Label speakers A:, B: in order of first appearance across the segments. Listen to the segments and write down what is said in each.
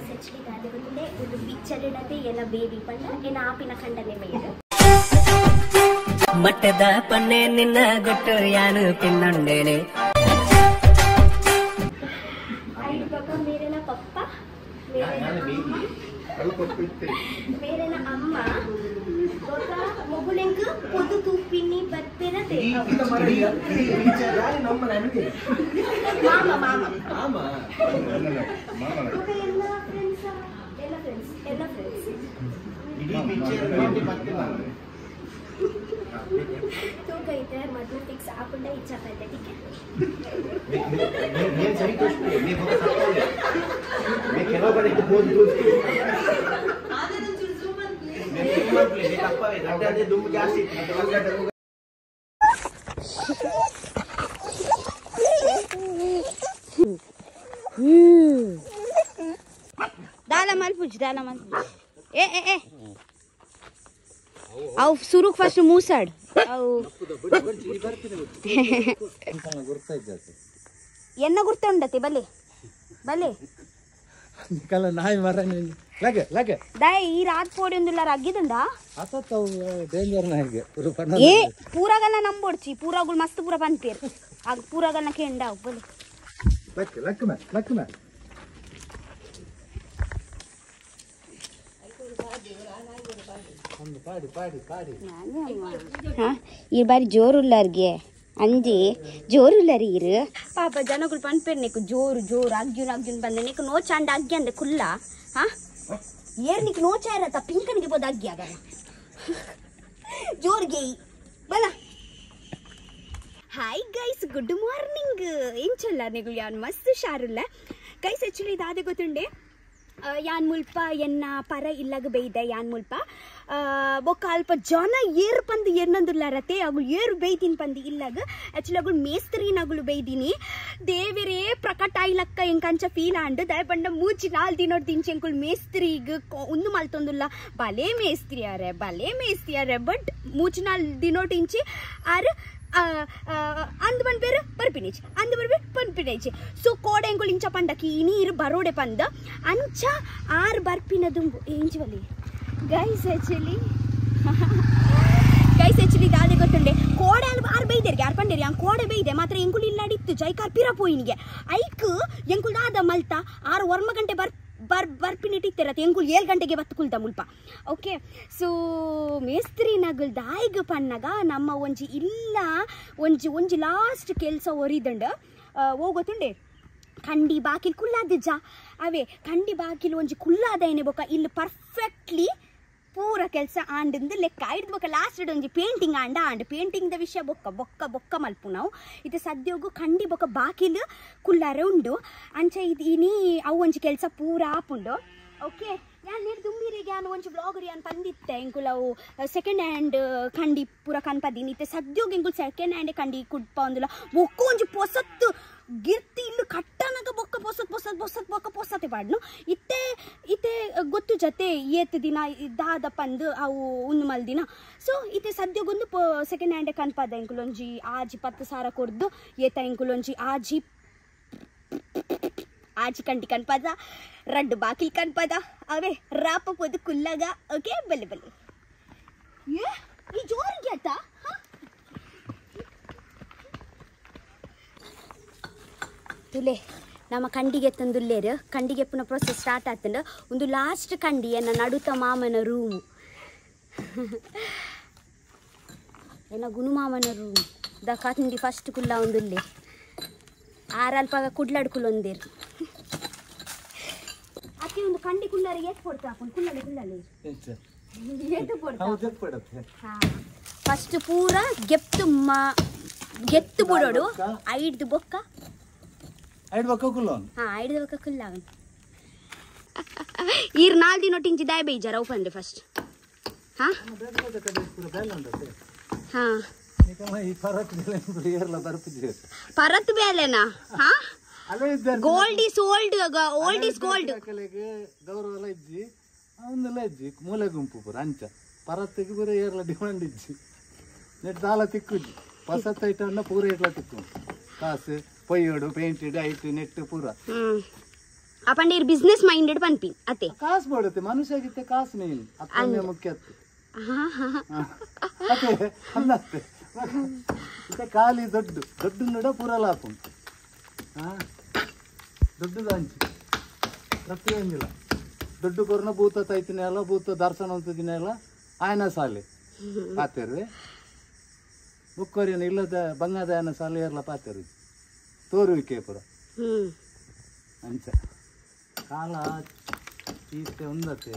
A: guys actually tadi betunde udu picture nate ena baby panna ena apina kandane meyedu matteda panne ninna gottu yanu pinnondene ai baba mere na papa mere na baby alu koppitte mere na amma gotta mogulengu podu tuppinni battena te ita mariya picture yaari namma namike mama mama ಎಲ್ಲ friends ಇಡೀ picture ನೋಡಿ ಬರ್ತಿಲ್ಲ ತೂಕ ಇದೆ ಮೊದಲು fix ಹಾಕೊಂಡೆ ಇಚ್ಛಾ ಪಡ್ತೆ ठीक है मैं सही कुछ मैं बहुत सकता हूं मैं खेलो बड़े को बहुत दूर आधे दिन जूम मत ले मैं मत ले ये तप्पा है गड्ढा दे दुम जास्ती मतलब
B: दाला माल पूछ ए आओ सुरुक फर्स्ट मूसड आओ ಎನ್ನ ಗುರ್ತುಂಡತೆ ಬಲೆ ಬಲೆ
C: ನಿಕಲ ನಾಯಿ ಮರನೆ ಲಗೆ ಲಗೆ
B: ದೈ ಈ ರಾತ್ ಪೋಡಿ ಒಂದಿಲ್ಲ ರಗ್ಗಿದುಂಡ
C: ಅಸತ್ತವು ಡೇಂಜರ್ ನಾಯಿಗೆ
B: ಏ ಪೂರಾಗಲ್ಲ ನಂಬೋಡ್ಚಿ ಪೂರಾಗುಲ್ ಮಸ್ತ್ ಪೂರ ಪನ್ಪೇರ್ ಆಗ ಪೂರಾಗಲ್ಲ ಕೆಂಡಾವ್ ಬಲೆ
C: ಲಕ್ಷ್ಮ
B: ಈ ಬಾರಿ ಜೋರುಲ್ಲಾರ್ಗೆ ಅಂಜಿ ಜೋರುಲ್ಲರಿ ಇರು ಪಾಪ ಜನಗಳು ಪನ್ಪೇರ್ ನೀಕು ಜೋರು ಅಗ್ಜುನ್ ಬಂದೆ ನೀಕು ನೋಚಾಂಡ ಅಗ್ಗಿ ಅಂದೆ ಕುಲ್ಲ ಹಾ ಏರ್ ನೀಕು ನೋಚಾ ಇರತ್ತ ಪಿಂಕನಿಗೆ ಬೋದು ಅಗ್ಗಿ ಆಗಲ್ಲ ಜೋರ್ಗೆ ಬಲ ಹಾಯ್ ಗೈಸ್ ಗುಡ್ ಮಾರ್ನಿಂಗ್ ಏನ್ ಚಲ್ಲ ನೀವು ಯಾನ್ ಮಸ್ತ್ ಶಾರುಲ್ಲ ಗೈಸ್ ಆಕ್ಚುಲಿ ಇದಾದ ಗೊತ್ತುಂಡೆ ಯಾನ್ ಮುಲ್ಪ ಎನ್ನ ಪರ ಇಲ್ಲಾಗ ಬೇಯ್ದೆ ಯಾನ್ ಮುಲ್ಪ ಬೊಕ್ಕ ಅಲ್ಪ ಜನ ಏರು ಪಂದು ಎನ್ನೊಂದುಲ್ಲಾರತೆ ಅಗಳು ಏರು ಬೇಯ್ತೀನಿ ಪಂದು ಇಲ್ಲಾಗ ಆಕ್ಚುಲಿ ಅಗಳು ಮೇಸ್ತ್ರಿನಾಗಳು ಬೇಯ್ದೀನಿ ದೇವರೇ ಪ್ರಕಟ ಆಯ್ಲಕ್ಕ ಎಂಕಂಚ ಫೀಲ್ ಆಂಡು ದಯ ಬಂಡ ಮೂಚಿ ನಾಲ್ ದಿನೋಡ್ ದಿಂಚಿ ಎಂಕುಲ್ ಮೇಸ್ತ್ರಿಗ ಒಂದು ಮಲ್ತೊಂದುಲ್ಲ ಬಲೆ ಮೇಸ್ತ್ರಿಯಾರೆ ಬಟ್ ಮೂಚಿ ನಾಲ್ ದಿನೋಡ್ ಇಂಚಿ ಆರು ಅಂದ್ ಬಂದ್ ಬೇರೆ ಬರ್ಪಿನೇಚಿ ಅಂದ್ ಬರ್ಬೇ ಪನ್ಪಿನೇಚಿ ಸೊ ಕೋಡೆ ಎಂಕುಲ್ ಇಂಚ ಪಂಡಕಿ ನೀರು ಬರೋಡೆ ಪಂದ ಅಂಚ ಆರು ಬರ್ಪಿನದು ಎಂಚಿ ಬಲಿ ಗೈಸ್ ಆಕ್ಚುಲಿ ದಾದೆ ಗೊತ್ತುಂಡೆ ಕೋಡೆ ಅಲ್ಲಿ ಆರು ಬೈದೇರಿ ಯಾರು ಪಂಡೇರಿ ಹಂಗೆ ಕೋಡೆ ಬೈದೆ ಮಾತ್ರ ಎಂಕುಲ್ ಇಲ್ಲಾಡಿತ್ತು ಜೈಕಾರ್ ಪಿರ ಪೋಯಿನಿಗೆ ಐಕ್ ಎಂಕುಲ್ ದಾದ ಮಲ್ತ 6 ಗಂಟೆ ಬರ್ಪಿನಿಟ್ಟಿರತ್ತೆ ಎಂಕುಲ್ 7 ಗಂಟೆಗೆ ಬತ್ತುಕುಲ್ತ ಮುಲ್ಪ ಓಕೆ ಸೊ ಮೇಸ್ತ್ರಿ ನಗಲ್ ದಾಯಿಗ ಪನ್ನಗ ನಮ್ಮ ಒಂಜಿ ಇಲ್ಲ ಒಂಜಿ ಲಾಸ್ಟ್ ಕೆಲಸ ಒರಿದಂಡ ಹೋಗೋತುಂಡೆ ಕಂಡಿ ಬಾಕಿಲ್ ಕುಲ್ಲಾದಜ್ಜ ಅವೇ ಕಂಡಿ ಬಾಕಿಲ್ ಒಂಜಿ ಕುಲ್ಲಾದ ಏನೇ ಬೊಕ್ಕ ಇಲ್ಲಿ ಪರ್ಫೆಕ್ಟ್ಲಿ ಪೂರ ಕೆಲಸ ಆಂಡಿಂದು ಲೆಕ್ಕ ಹಿಡ್ದು ಬೊಕ್ಕ ಲಾಸ್ಟ್ ಒಂಜಿ ಪೇಂಟಿಂಗ್ ಆಂಡ್ ಪೇಂಟಿಂಗ್ ದ ವಿಷಯ ಬೊಕ್ಕ ಮಲ್ಪು ನಾವು ಇದು ಸದ್ಯೋಗು ಕಂಡಿ ಬೊಕ್ಕ ಬಾಕಿಲ್ ಕುಲ್ಲಾರೆ ಉಂಡು ಅಂಚೆ ಇದು ಇನಿ ಅವು ಒಂಜಿ ಕೆಲಸ ಪೂರ ಆಪುಂಡು ಓಕೆ ಯಾನ್ ನೀರು ದುಂಬಿರಿಗೆ ಯಾನು ಒಂಜಿ ಬ್ಲಾಗರ್ ಯಾನ್ ಬಂದಿತ್ತೆ ಎಂಕುಲ್ ಅವು ಸೆಕೆಂಡ್ ಹ್ಯಾಂಡ್ ಕಂಡಿ ಪೂರ ಕನ್ಪದೀನಿ ಇತ್ತೆ ಸದ್ಯೋಗ ಎಂಕುಲ್ ಸೆಕೆಂಡ್ ಹ್ಯಾಂಡ್ ಕಂಡಿ ಕುಡ್ಪ ಒಂದಿಲ್ಲ ಬೊಕ್ಕ ಒಂಜಿ ಪೊಸತ್ತು ಗಿರ್ತಿ ಇಲ್ಲು ಕಟ್ಟನಗ ಬೊಕ್ಕ ಪೊಸತ್ತೆ ಪಾಡ್ನು ಇತ್ತೆ ಗೊತ್ತು ಜತೆ ಏತ್ ದಿನ ದಾದ ಪಂದು ಅವು ಉಂದು ಮಲ್ದಿನ ಸೊ ಇತ್ತೆ ಸದ್ಯೋಗೊಂದು ಸೆಕೆಂಡ್ ಹ್ಯಾಂಡ್ ಕನ್ಪದ ಎಂಕುಲ್ ಒಂಜಿ ಆಜಿ 10,000 ಕೊರ್ದು ಏತ ಎಂಕುಲ್ ಒಂಜಿ ಆಜಿ ಕಂಡಿ ಕನ್ಪದ 2 ಬಾಕಿಲ್ ಕನ್ಪದ ಅವೇ ರಾಪ ಪೋದು ಕುಲ್ಲಗ ಓಕೆ ಬಲ್ಲೆ ಏ ಈ ಜೋರಿಗೆ ಆತ ತುಲೆ ನಮ್ಮ ಕಂಡಿಗೆ ತಂದುಲ್ಲೇರು ಕಂಡಿಗೆ ಪುನಃ ಪ್ರೊಸೆಸ್ ಸ್ಟಾರ್ಟ್ ಆಗ್ತಂಡು ಒಂದು ಲಾಸ್ಟ್ ಕಂಡಿ ಎನ್ನ ನಡುತ್ತ ಮಾಮನ ರೂಮು ಎನ್ನ ಗುನು ಮಾಮನ ರೂಮ್ ದ ಕಂಡಿ ಫಸ್ಟ್ ಕುಲ್ಲ ಒಂದುಲ್ಲೆ ಆರಲ್ಪಾಗ ಕುಡ್ಲಾಡ್ಕುಲೊಂದೇರು ಅಕ್ಕೆ ಒಂದು ಕಂಡಿ ಕುಲ್ಲರಿ ಎಷ್ಟು ಕೊಡ್ತಾ ಕುಲ್ಲಲ್ಲಿ ಫಸ್ಟ್ ಪೂರ ಗೆತ್ತು ಬಿಡೋಡು ಐದು ಬೊಕ್ಕ ಕುಲ್ಲಾವನ್ ಈರ್ 4 ದಿನ ಟಿಂಚಿ ದಾಯ ಬೇಜಾರ ಅವು ಬಂದ್ರೆ ಫಸ್ಟ್ ಪರತ್ ಬೇಲೆನಾ gold is old is gold
C: ಗೌರವ ಇಜ್ಜಿ ಅವನ್ನೆಲ್ಲ ಇಜ್ಜಿ ಮೂಲೆ ಗುಂಪು ಪೂರ ಅಂಚ ಪರತ್ತಿಗೆ ಪೂರ ಏರ್ಲ ಡಿಮಾಂಡ್ ಇಜ್ಜಿ ನೆಟ್ ದಾಲ ತಿಕ್ಕುಜ್ಜಿ ಹೊಸ ಐಟನ್ನ ಪೂರ ಏರ್ಲ ತಿಕ್ಕು ಕಾಸು ಪೊಯ್ಯೋಡು ಪೇಂಟೆಡ್ ಐಟ್ ನೆಟ್ ಪೂರ
B: ಅಪಂಡೆ ಬಿಸ್ನೆಸ್ ಮೈಂಡೆಡ್ ಪನ್ಪಿ ಅತ್ತೆ
C: ಕಾಸು ಬೋಡತ್ತೆ ಮನುಷ್ಯಗಿತ್ತೆ ಕಾಸು ಮೇನ್ ಅತ್ತನೇ ಮುಖ್ಯ ಅತ್ತೆ ಅನ್ನತ್ತೆ ಇತ್ತೆ ಖಾಲಿ ದೊಡ್ಡ ನಡ ಪೂರಲಾಪು ದೊಡ್ಡದು ಹಂಚಿ ಪ್ರತಿಯೊಂದಿಲ್ಲ ದೊಡ್ಡ ಕೊರನ ಭೂತ ತೈತಿನ ಎಲ್ಲ ಭೂತ ದರ್ಶನ ಅಂತದಿನ ಎಲ್ಲ ಆಯನ ಸಾಲೆ ಪಾತೇರ್ವೆ ಬುಕ್ಕೋರಿನ ಇಲ್ಲದ ಬಂಗಾದ ಆಯನ ಸಾಲೆ ಎಲ್ಲ ಪಾತೇರು ತೋರುವಿಕೆ ಪುರ ಅಂಚ ಕಾಲ ಈತೆ ಒಂದತೆ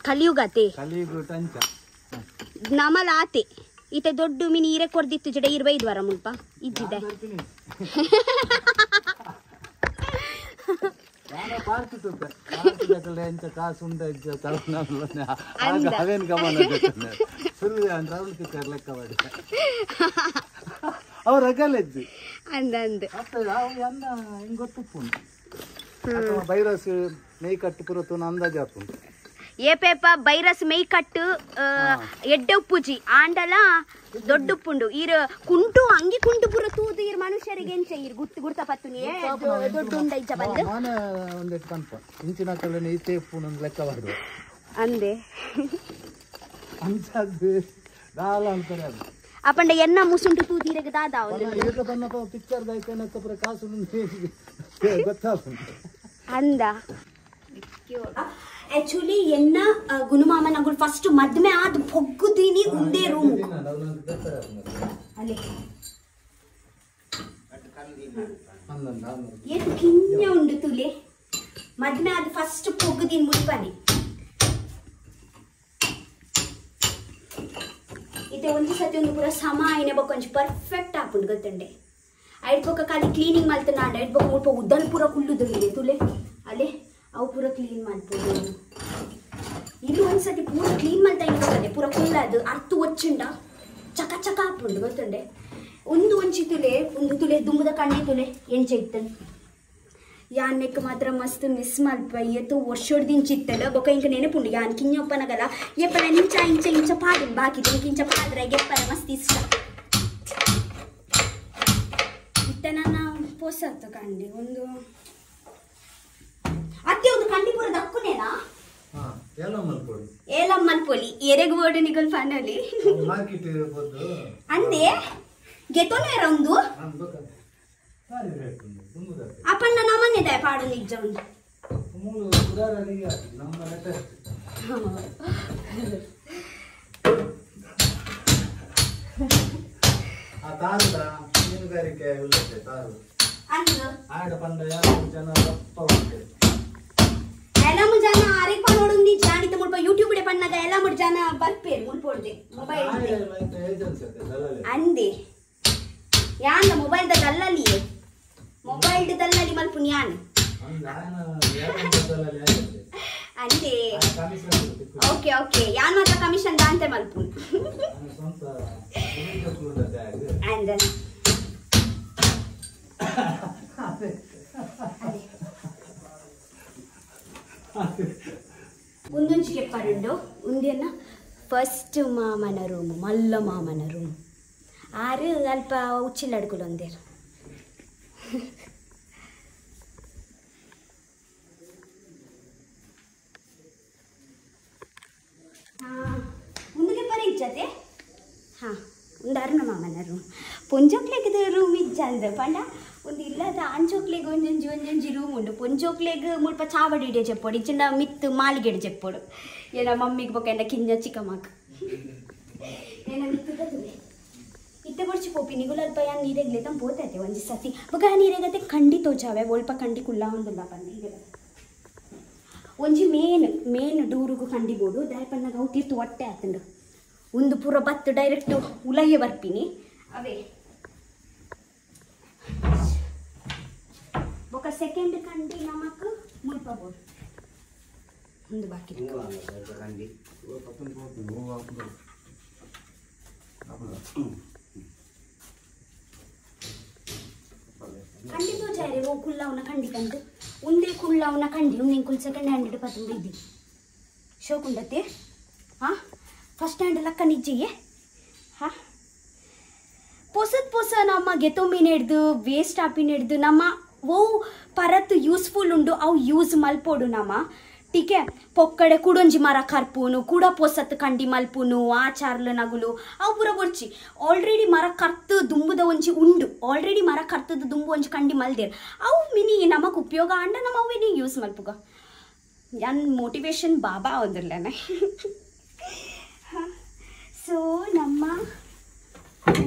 B: ಕಲಿಯುಗತೆ
C: ಕಲಿಯುಗ ಅಂಚ
B: ನಮಲ ಆತೆ ಈತೆ ದೊಡ್ಡ ಮಿನಿ ಈರೆ ಕೊರ್ದಿತ್ತು ಜಡ 25 ವಾರ ಮುಲ್ಪ ಇಜ್ಜಿದೆ
C: ಎಂತ ಕಾಸು ಉಂಡ ಅವೇನು ಗಮನ ಸುಳ್ಳು ಅಂದ್ರೆ ಅವಳು ಲೆಕ್ಕ ಮಾಡಿ ಅವ್ರ ಅಗಲೆಜ್ಜಿ
B: ಅಂದ
C: ಹಿಂಗ್ ಗೊತ್ತು ವೈರಸ್ ಮೈ ಕಟ್ಟು ಪುರತು ಅಂದಾಜು ಹಾಕೊಂಡು
B: ಏಪೇಪ ಬೈರಸ್ ಮೈ ಕಟ್ಟು ಎಡ್ಡೆ ಉಪ್ಪುಜಿ ಆಂಡಲ ದೊಡ್ಡ ಉಪ್ಪುಂಡು ಈರ್ ಕುಂಟು ಅಂಗಿ ಕುಂಟು ಪುರ ತೂದು ಈರ್ ಮನುಷ್ಯರಿಗೆ ಎಂಚ ಈರ್ ಗುರ್ತ ಪತ್ತುನಿ ದೊಡ್ಡ ಉಂಡ ಇಜ್ಜ ಬಂದು
C: ನಾನೇ ಒಂದೆಟ್ಟು ಕನ್ಪ ಇಂಚಿನ ಕಲ್ಲನೆ ಈತೆ ಉಪ್ಪು ಒಂದು ಲೆಕ್ಕ ಮಾಡುವ
B: ಅಂದೆ
C: ಅಂಚದ್ದು ದಾಲ ಅಂತಾರೆ ಅದು
B: ಅಪಂಡ ಎನ್ನ ಮುಸುಂಟು ತೂದಿರೆಗೆ ದಾದ
C: ಈಗ ತನ್ನಪ್ಪ ಪಿಕ್ಚರ್ ದೈತನಕ್ಕ ಪುರ ಕಾಸು ಗೊತ್ತಾಗ್ತದೆ
B: ಅಂದ ಆಕ್ಚುಲಿ ಎನ್ನ ಗುನುಮಾಮ ನಂಗಳು ಫಸ್ಟ್ ಮದ್ಮೆ ಆದ ಪೊಗ್ಗುದೀನಿ ಉಂದೇ ರೂಮ್ ಅಲ್ಲಿ ಏನು ಕಿನ್ನೆ ಉಂಡು ತುಲೆ ಮದ್ಮೆ ಆದ ಫಸ್ಟ್ ಪೊಗ್ಗುದೀನಿ ಮುಲ್ಪನೆ ಇತ್ತೆ ಒಂದು ಸತಿ ಒಂದು ಪೂರ ಸಮ ಆಯ್ನೆ ಬೊಕ್ಕ ಒಂಚು ಪರ್ಫೆಕ್ಟ್ ಆಪುಂಡು ಗೊತ್ತಂಡೆ ಐಡ್ ಬೊಕ್ಕ ಖಾಲಿ ಕ್ಲೀನಿಂಗ್ ಮಲ್ತನ ಆಂಡ ಐಡ್ ಬೊಕ್ಕ ಮುಲ್ಪ ಉದ್ದಲ್ ಪೂರ ಕುಲ್ಲುದು ತುಲೆ ಅಲ್ಲೇ ಅವು ಪೂರ ಕ್ಲೀನ್ ಮಾಡ್ಬೋದು ಇಲ್ಲಿ ಒಂದ್ಸತಿ ಪೂರ ಕ್ಲೀನ್ ಮಾಡ್ತಾ ಇರ್ತದೆ ಪೂರ ಕುಲ್ಲದು ಅರ್ಥ ಒಚ್ಚುಂಡ ಚಕ ಚಕ ಹಾಪುಂಡು ಗೊತ್ತುಂಡೆ ಒಂದು ಒಂಚಿ ತುಲೆ ಒಂದು ತುಲೆ ದುಂಬದ ಕಣ್ಣೆ ತುಲೆ ಎಂಚ ಇತ್ತನು ಯಾನ್ನೆಕ್ ಮಾತ್ರ ಮಸ್ತ್ ಮಿಸ್ ಮಲ್ಪ ಎತ್ತು ವರ್ಷೋಡ್ದಿಂಚಿತ್ತಲ್ಲ ಬೊಕ ಇಂಕ ನೆನಪುಂಡು ಯಾನ್ ಕಿಂಜಪ್ಪನಗಲ್ಲ ಎಪ್ಪಲ ನಿಂಚ ಇಂಚ ಪಾಡು ಬಾಕಿದ್ದು ಇಂಚ ಪಾಡ್ರೆ ಎಪ್ಪಲ ಮಸ್ತ್ ಇಷ್ಟ ಇತ್ತ ನನ್ನ ಪೊಸತ್ತು ಕಂಡಿ ಒಂದು ಅತ್ತೆ ಒಂದು ಕಂಡಿಪುರ ದಕ್ಕುನೇನಾ ಏಲಂ ಮಲ್ಪೊಲಿ ಎರೆಗ್ ಬೋರ್ಡು ನಿಗಲ್ ಫನಲಿ ಅಂದೆ ಗೆತೋನೇ ಒಂದು ಅಪ್ಪಣ್ಣ ನಮ್ಮನ್ನೇ ಪಾಡು ನಿಜ ಒಂದು ಎಲ್ಲಾಮು ಜನ ಆರಿಪ ನೋಡುಂದಿ ಜಾಣಿತ ಮುಲ್ಪ ಯೂಟ್ಯೂಬ್ ಡೆ ಪನ್ನಗ ಎಲ್ಲಾಮು ಜನ ಬರ್ಪೇರು ಮುಲ್ಪೊಡ್ದೆ ಮೊಬೈಲ್ ಅಂದೆ ಯಾನ್ ಮೊಬೈಲ್ ದ ದಲ್ಲಲಿಯೇ ಮೊಬೈಲ್ ದ ದಲ್ಲಲಿ ಮಲ್ಪುನ್ ಯಾನ್ ಅಂದೆ ಓಕೆ ಓಕೆ ಯಾನ್ ಮಾತ್ರ ಕಮಿಷನ್ ದಾಂತೆ ಮಲ್ಪುನ್ ಅಂದ ಒಂದೊಂಚಿಗೆ ಪರಂಡು ಉಂದೇನ ಫಸ್ಟ್ ಮಾಮನ ರೂಮ್ ಮಲ್ಲ ಮಾಮನ ರೂಮ್ ಆರು ಅಲ್ಪ ಉಚ್ಚಿಲಡ್ಕೊಳು ಒಂದೇರು ಮುಂದಕ್ಕೆ ಪರಿ ಇಜ್ಜತೆ ಹಾಂ ಒಂದು ಅರುಣ ಮಾಮನ ರೂಮ್ ಪೊಂಜೋಕ್ಲೆಗದ ರೂಮ್ ಇಜ್ಜ ಅಂದ ಪಂಡ ಒಂದು ಇಲ್ಲದ ಅಂಚೋಕ್ಲೆಗ್ ಒಂಜೊಂಜಿ ರೂಮ್ ಉಂಡು ಪೊಂಜೋಕ್ಲೆಗ್ ಮುಲ್ಪ ಚಾವಡಿಡೆ ಚೆಪ್ಪೋಡು ಇಚ್ಚಿನ ಮಿತ್ತು ಮಾಲಿಗೆಡೆ ಚೆಪ್ಪೋಡು ಏನ ಮಮ್ಮಿಗೆ ಬೊಕ್ಕ ಎಂಡ ಕಿಂಜ ಚಿಕ್ಕಮ್ಮಕ್ಕ ಏನ ಮಿತ್ತುಗದುವೆ ಇತ್ತೆ ಕೊಡ್ಚಿ ಪೋಪಿ ನಿಗುಲಲ್ಪ ಯಾನ್ ನೀರೆಗ್ಲೆ ತಂ ಪೋತೈತೆ ಒಂಜಿ ಸತಿ ಬೊಕ ನೀರೆಗತೆ ಕಂಡಿ ತೋಚಾವೆ ಒಲ್ಪ ಕಂಡಿ ಕುಲ್ಲ ಒಂದುಲ್ಲ ಪಂದೆ ಇದೆ ಒಂಜಿ ಮೇನ್ ಡೂರುಗು ಕಂಡಿಬೋದು ದಾಯಪನ್ನಾಗ ಅವು ತೀರ್ತು ಹೊಟ್ಟೆ ಆತಂಡು ಒಂದು ಪೂರ ಬತ್ತು ಡೈರೆಕ್ಟ್ ಉಲಯ್ಯ ಬರ್ಪಿನಿ ಅವೇ ಬೊಕ ಸೆಕೆಂಡ್ ಕಂಡಿ ನಮಕ್ ಮುಲ್ಪಬೋದು ಒಂದು ಬಾಕಿ ಕಂಡಿ ತೋಚಾರೆ ಓ ಕುಲ್ಲವನ ಕಂಡಿ ಕಂಡು ಉಂದೇ ಕುಳ್ಳವನ ಕಂಡಿ ಉಂದಿನ ಕುಲ್ ಸೆಕೆಂಡ್ ಹ್ಯಾಂಡ್ ಪತ್ತೊಂದು ಇದ್ದಿ ಶೋಕುಂಡತ್ತೆ ಹಾಂ ಫಸ್ಟ್ ಹ್ಯಾಂಡ್ ಲಕ್ಕ ನಿಜ್ಜಿಗೆ ಹಾಂ ಪೊಸ ನಮ್ಮ ಗೆತೊಮ್ಮಿನ ಹಿಡ್ದು ವೇಸ್ಟ್ ಆಪಿನ ಹಿಡ್ದು ನಮ್ಮ वो परत यूस्फुल उंडु अव यूज मल्पोडु नम ठीक है पोक्कड़े कुडोंजि मर कर्पूनु कुड पोसत् कंडी मल्पुनु आचार्ल नगुलु अव पूरा बोर्चि ऑलरेडी मर कर्त दुंबुद ಒಂಜಿ ಉಂಡು ऑलरेडी मर कर्तद दुंबु ಒಂಜಿ कंडी मल्देर अव मिनी नमक उपयोग आंड नम अवेनी यूज मल्पुग यान मोटिवेशन बाबा आदुल्लेने सो नम्म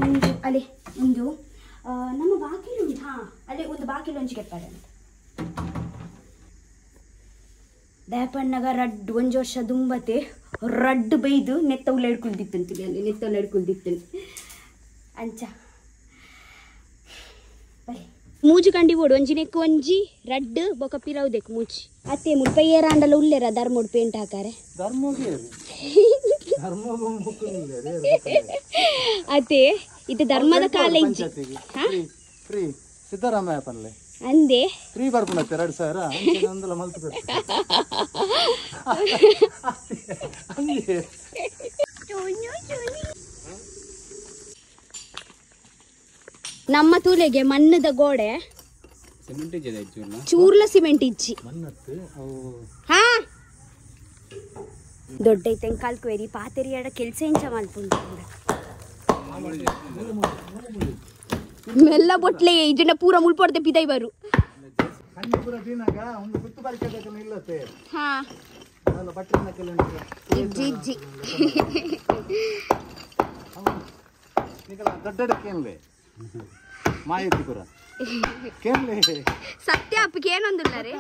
B: ಒಂದು ಅಲೆ ಒಂದು ನಮ್ಮ ಬಾಕಿಲು ಹಾ ಅಲೆ ಒಂದು ಬಾಕಿಲು ಒಂಜಿ ಕೆಪ್ಪರೆ ದಯಪಣ್ಣಗ ರಡ್ ಒಂಜಿ ವರ್ಷ ದುಂಬತೆ ರಡ್ ಬೈದು ನೆತ್ತ ಉಲ್ಲ ಹಿಡ್ಕೊಳ್ದಿತ್ತಂತೀನಿ ಅಲ್ಲಿ ನೆತ್ತ ಉಲ್ಲ ಹಿಡ್ಕೊಳ್ದಿತ್ತಂತೆ ಅಂಚ ಬರಿ ಮೂಜು ಕಂಡಿ ಓಡು ಒಂಜಿನೆಕ್ಕು ಒಂಜಿ ರಡ್ ಬೊಕ ಪಿರವುದೆಕ್ ಮೂಜಿ ಅತ್ತೆ ಮುಲ್ಪೈ ಏರಾಂಡಲ ಉಲ್ಲೆರ ಧರ್ಮೋಡು ಪೇಂಟ್ ಹಾಕಾರೆ ಅತ್ತೆ ಇದು ಧರ್ಮದ ಕಾಲೇಜ್
C: ಫ್ರೀ ಸಿದ್ದರಾಮಯ್ಯ ಪನ್ಲೆ
B: ಅಂದೆ
C: ಫ್ರೀ ಬರ್ಪುಣತ್ತೆ 2000 ಒಂದಲ ಮಲ್ತು
B: ನಮ್ಮ ತೂಲೆಗೆ ಮಣ್ಣದ ಗೋಡೆ ಚೂರ್ಲ ಸಿಮೆಂಟ್ ಇಜ್ಜಿ ಹಾ ದೊಡ್ಡ ಐತೆ ಕಾಲ್ಕುವೇರಿ ಪಾತೆರಿ ಎಡ ಕೆಲ್ಸ ಇಂಚ ಮಲ್ಪುಂಡು ಮೆಲ್ಲ ಬೊಟ್ಲೆ ಇದನ್ನ ಪೂರ ಮುಲ್ಪೊಡ್ದೆ ಪಿದೈ ಬರು ಹಾ ಇಜ್ಜಿ ಇಜ್ಜಿ
C: ಮಾಹಿತಿಪುರ
B: ಸತ್ಯ ಅಪ್ಪಗೆ ಏನೊಂದಿಲ್ಲ ರೀ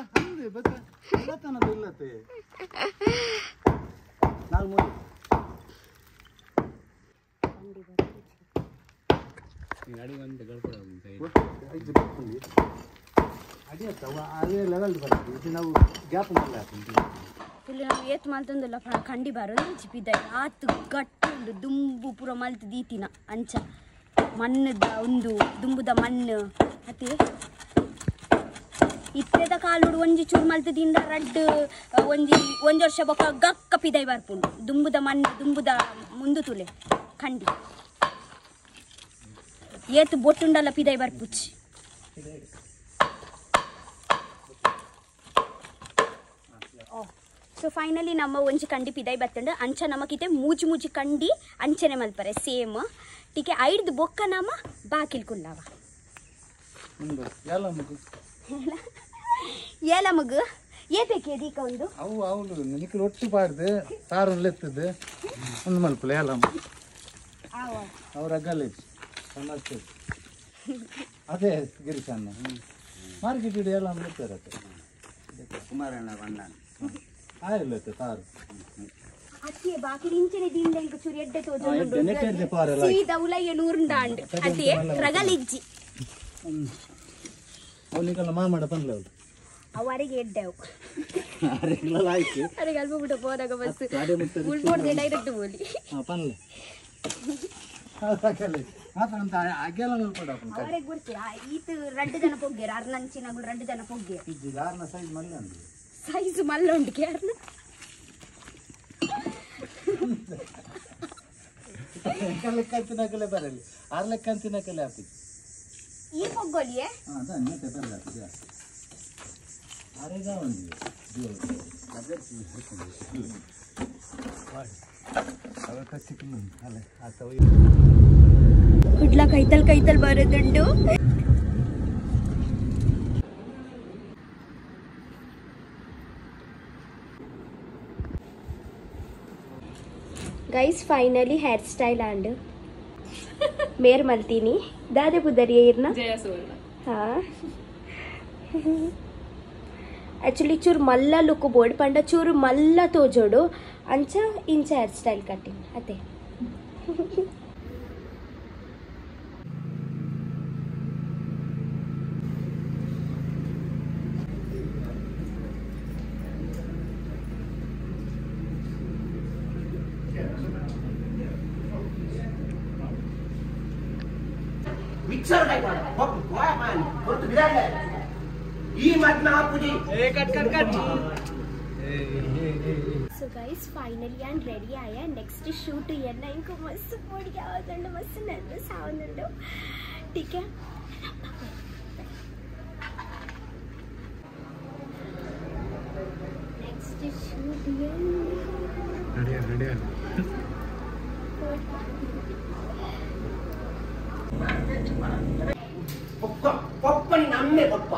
B: ಫುಲ್ ನಾವು ಏತ್ ಮಲ್ತಂದಿಲ್ಲ ಕಂಡಿ ಬರೋದು ಚಿಪ್ಪಿದ್ದ ಆತು ಗಟ್ಟು ದುಂಬು ಪೂರ ಮಲ್ತು ದೀತಿನ ಅಂಚ ಮಣ್ಣದ ಒಂದು ದುಂಬುದ ಮಣ್ಣು ಅತಿ ಇತ್ತೆದ ಕಾಲುಡು ಒಂಜಿ ಚೂರು ಮಲ್ತದಿಂದ ರಡ್ ಒಂಜಿ ವರ್ಷ ಬೊಕ್ಕ ಗಕ್ಕ ಪಿದೈ ಬರ್ಪುಂಡು ದುಂಬುದ ಮಣ್ಣು ದುಂಬುದ ಮುಂದು ತುಲೆ ಕಂಡಿ ಏತು ಬೊಟ್ಟುಂಡಲ್ಲ ಪಿದೈ ಬರ್ಪುಚ್ಚಿ ಸೊ ಫೈನಲಿ ನಮ್ಮ ಒಂಜಿ ಕಂಡಿ ಪಿದೈ ಬತ್ತಂಡು ಅಂಚ ನಮಕಿತೆ ಮೂಜಿ ಮೂಜಿ ಕಂಡಿ ಅಂಚನೆ ಮಲ್ಪರೆ ಸೇಮ್ ಟೀಕೆ ಐಡ್ದು ಬೊಕ್ಕ ನಮ ಬಾಕಿಲ್ ಕುಲ್ಲವ ಏಲ ಮಗು ಏತಕ್ಕೆ ದೀಕ ಒಂದು
C: ಅವು ಅವಳು ನಿಖಿಲ್ ಒಟ್ಟು ಪಾಡ್ದು ಸಾರು ಲೆತ್ತದು ಒಂದು ಮಲ್ಪಲೆ ಏಲ ಅವ್ರ ಅಗ್ಗಲೇಜ್ ಅದೇ ಗಿರಿಶಾನ ಮಾರ್ಕೆಟ್ ಇಡಿ ಎಲ್ಲ ಲೆತ್ತರತ್ತೆ ಕುಮಾರಣ್ಣ ಬಣ್ಣ ಆಯ್ಲತ್ತೆ ಸಾರು
B: ಅತ್ತೆ ಬಾಕಿಲ್ ಇಂಚನೆ ದಿಂದ ಇಂಕ ಚೂರಿ ಎಡ್ಡೆ ತೋಜೊಂಡು ಸೀದಾ ಉಲಯ್ಯ ನೂರುಂಡಾಂಡ್ ಅತ್ತೆ ರಗಲಿಜ್ಜಿ
C: ಅವನಿಗೆಲ್ಲ ಮಾಮಾಡ ಪನ್ಲೆ ಅವಳು
B: ಅವರಿಗೆ ಎಡ್ಡೆವು
C: ಆಯ್ತು
B: ಅರಿಗೆ ಅಲ್ಪ ಬಿಟ್ಟು ಹೋದಾಗ ಬಸ್ ಉಳ್ಬೋಡ್ದೆ ಡೈರೆಕ್ಟ್ ಬೋಲಿ
C: ಪನ್ಲೆ
B: ಅವರಿಗೆ ಗುರ್ತಿ ಈತ ರಡ್ಡು ಜನ ಪೊಗ್ಗೇರ ಅರ್ನಂಚಿನಗಳು ರಡ್ಡು ಜನ ಪೊಗ್ಗೇರ ಸೈಜ್ ಮಲ್ಲ ಉಂಟು ಕೇರ್ನ
C: ಲೆಕ್ಕಂತಿನಕಲೆ ಬರಲಿ 6 ಲೆಕ್ಕಂತಿನಕಲೆ ಹಾಕಿ
B: ಈ ಪೊಗ್ಗೋಲಿಯೇ ಕುಡ್ಲ ಕೈತಲ್ ಕೈತಲ್ ಬರೋದುಂಡು ಗೈಸ್ ಫೈನಲಿ ಹೇರ್ ಸ್ಟೈಲ್ ಆಂಡ್ ಮೇರ್ ಮಲ್ತೀನಿ ದಾದೆ ಬುದರಿ ಇರ್ನ ಹಾ ಆಕ್ಚುಲಿ ಚೂರು ಮಲ್ಲ ಲುಕ್ ಬೋರ್ಡ್ ಪಂಡ ಚೂರು ಮಲ್ಲ ತೋಜೋಡು ಅಂಚ ಇಂಚ ಹೇರ್ ಸ್ಟೈಲ್ ಕಟ್ಟಿಂಗ್ ಅದೇ
D: मिक्सर काय गोया मान परत बिराडले ई मत ना पुजी ए cut
A: so guys finally I am ready आया नेक्स्ट शूट येना इंको मस्त पोड यावदंड मस्त नर्वस आवुंदु ठीक है
D: ಪಪ್ಪನಿ ನಮ್ಮೆ ಪಪ್ಪ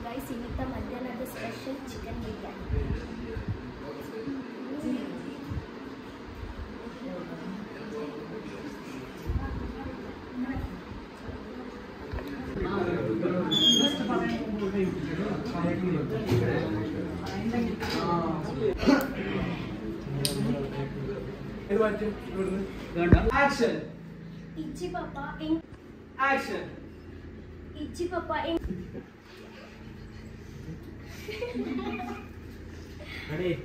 A: ಗೈಸ್ ಇವತ್ತ ಮಧ್ಯಾಹ್ನದ ಸ್ಪೆಷಲ್ ಚಿಕನ್ ಬಿರಿಯಾನಿ.
D: Action.
A: ಇಚ್ಚಿ ಪಪ್ಪ ಹೆಂಗ್
D: Action.
A: ಇಚ್ಚಿ ಪಪ್ಪ ಹೆಂಗ್
D: Ready.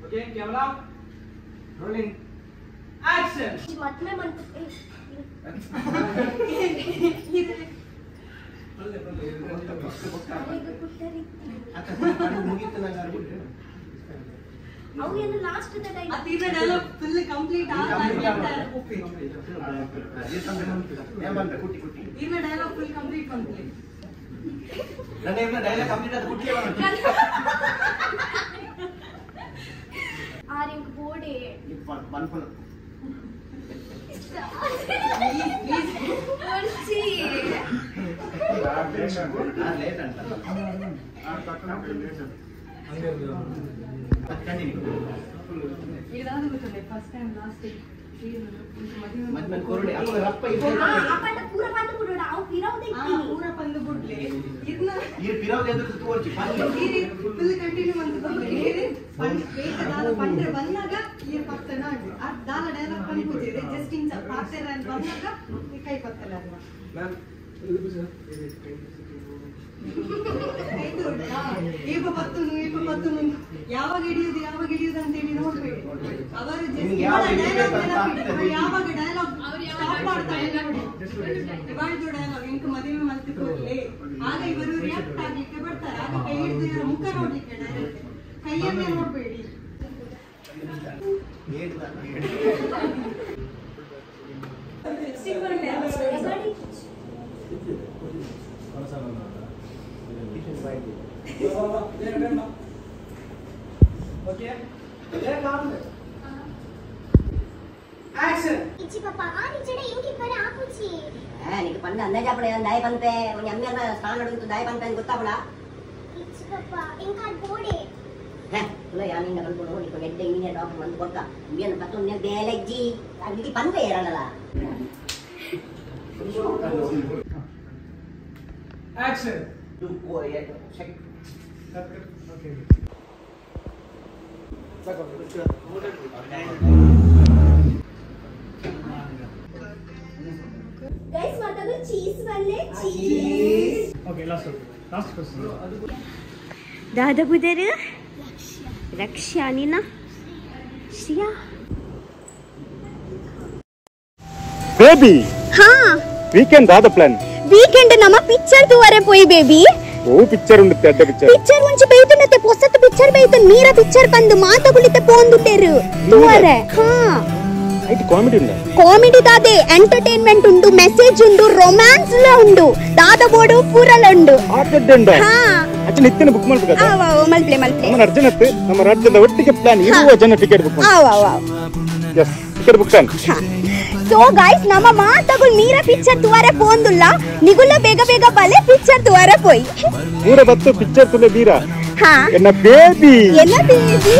D: Okay, camera. Rolling. Action.
A: ಮತ್ತೆ ಅವು ಏನು last
B: dialogue full complete dialogue full complete
A: ಆರಿಂಗ್ ಬೋಡೆ
B: ಫಸ್ಟ್ ಟೈಮ್ ಲಾಸ್ಟ್
A: ಪೂರ ಬಂದು ಬಿಡೋಣ ಅವು
B: ಪೂರ ಬಂದು ಬಿಡ್ಲಿ ಇದನ್ನ ಫುಲ್ ಕಂಟಿನ್ಯೂ ಪಂಡ್ರೆ ಬಂದಾಗ ಈ ಪತ್ತನ ದಾಲ ಡೈಲಾಗ್ ಬಂದ್ಬಿಟ್ಟಿದೆ ಜಸ್ಟ್ ಇನ್ ಪಾತ್ರ ಬಂದಾಗ ಕೈ ಪತ್ತಲ್ಲ ಈಗ ಪತ್ತು ಯಾವಾಗ ಹಿಡಿಯುದು ಅಂತ ಹೇಳಿ ನೋಡ್ಬೇಡಿ ಅವರು ಯಾವಾಗ ಡೈಲಾಗ್ ಸ್ಟಾಪ್ ಮಾಡ್ತಾರೆ ಇವಾಳ್ದು ಡೈಲಾಗ್ ಇಂಕ ಮದುವೆ ಮತ್ತೆ ಕೊಡ್ಲಿ ಆಗ ಇವರು ರಿಯಾಕ್ಟ್ ಆಗ್ಲಿಕ್ಕೆ ಬರ್ತಾರೆ ಆಗ ಕೈ ಹಿಡಿದು ಇವರ ಮುಖ ನೋಡ್ಲಿಕ್ಕೆ ಡೈರೆಕ್ಟ್ ಕೈಯನ್ನೇ ನೋಡ್ಬೇಡಿ
D: Okay. Action.
A: ఇచ్చి పాప ఆనిచడే ఇంకి పని ఆపుచి
E: నీకు పండు అందే చెప్పడే దాయ పంపే అమ్మ స్థానం అడుగుతూ దాయ పంపే అని ಗೊತ್ತಾಗಲ್ಲ
A: ఇచ్చి పాప ఇంకా ಬೋಡೆ
E: ಇಲ್ಲ ಯಾನಿಂದ ಕಲ್ಕೊಂಡು ನೀನು ಮೆಡ್ಡೆ ಇಂಜಿನಿಯರ್ ಡಾಕ್ಟರ್ ಬಂದು ಕೊಟ್ಟ ಏನು ಪತ್ತೊಂದು ಬೇಲಜ್ಜಿ ಅದಕ್ಕೆ ಪಂಪೆ ಇರಲ್ಲ
D: Action.
A: ಗೈಸ್ ಮತ್ತದು ಚೀಸ್ ಬಲ್ಲೆ ಚೀಸ್
D: Okay, last question.
B: ದಾದಾ ಬುದರ್ ರಕ್ಷಾ ನೀನಾ ಶ್ರಿಯಾ
F: ಬೇಬಿ
B: हाँ
F: ವೀಕೆಂಡ್ ದಾದ ಪ್ಲಾನ್
B: ವೀಕೆಂಡ್ ನಮ್ಮ ಪಿಕ್ಚರ್ ತೂವರೆ ಪೋಯಿ ಬೇಬಿ
F: ಓ ಪಿಕ್ಚರ್ ಉಂಡುತ್ತೆ ಅಡ್ಡ ಪಿಕ್ಚರ್
B: ಪಿಕ್ಚರ್ ಮುಂಚೆ ಬೈತನತೆ ಹೊಸತು ಪಿಕ್ಚರ್ ಬೈತನ್ ಮೀರ ಪಿಕ್ಚರ್ ಬಂದು ಮಾತುಗುಳಿತೆ ಪೋಂದುಟೆರು ತೂವರೆ ಹಾ
F: ಐಟ್ ಕಾಮಿಡಿ ಉಂಡ
B: ಕಾಮಿಡಿ ದಾದೆ ಎಂಟರ್ಟೈನ್ಮೆಂಟ್ ಉಂಡು ಮೆಸೇಜ್ ಉಂಡು ರೊಮ್ಯಾನ್ಸ್ ಲ ಉಂಡು ದಾದ ಬೋರ್ಡು ಪೂರಲ ಉಂಡು
F: ಆಟಡ್ಡ
B: ಹಾ
F: ಅಚ್ಚನ ಇತ್ತನ ಬುಕ್ ಮಾಡ್ಬೇಕು
B: ಆವ ಮಲ್ಪ್ಲೆ
F: ನಮ್ಮ ಅರ್ಜನತ್ ನಮ್ಮ ರಾಜ್ಯದ ಒಟ್ಟಿಗೆ ಪ್ಲಾನ್ ಇರುವ ಜನ ಟಿಕೆಟ್ ಬುಕ್
B: ಆವ
F: yes ticket book plan
B: so guys ನಮ್ಮ ಮಾತಗುಲ್ ಮೀರ ಪಿಕ್ಚರ್ ತುವರೆ ಪೋಂದುಲ್ಲ ನಿಗುಲ್ಲ ಬೇಗ ಬೇಗ ಬಲೆ ಪಿಕ್ಚರ್ ತುವರೆ ಪೋಯಿ
F: ಮೂರ ಬತ್ತು ಪಿಕ್ಚರ್ ತುಲೆ ಬೀರ
B: ಹಾ
F: ಎನ್ನ ಬೇಬಿ
B: ಎಲ್ಲ ಬೇಬಿ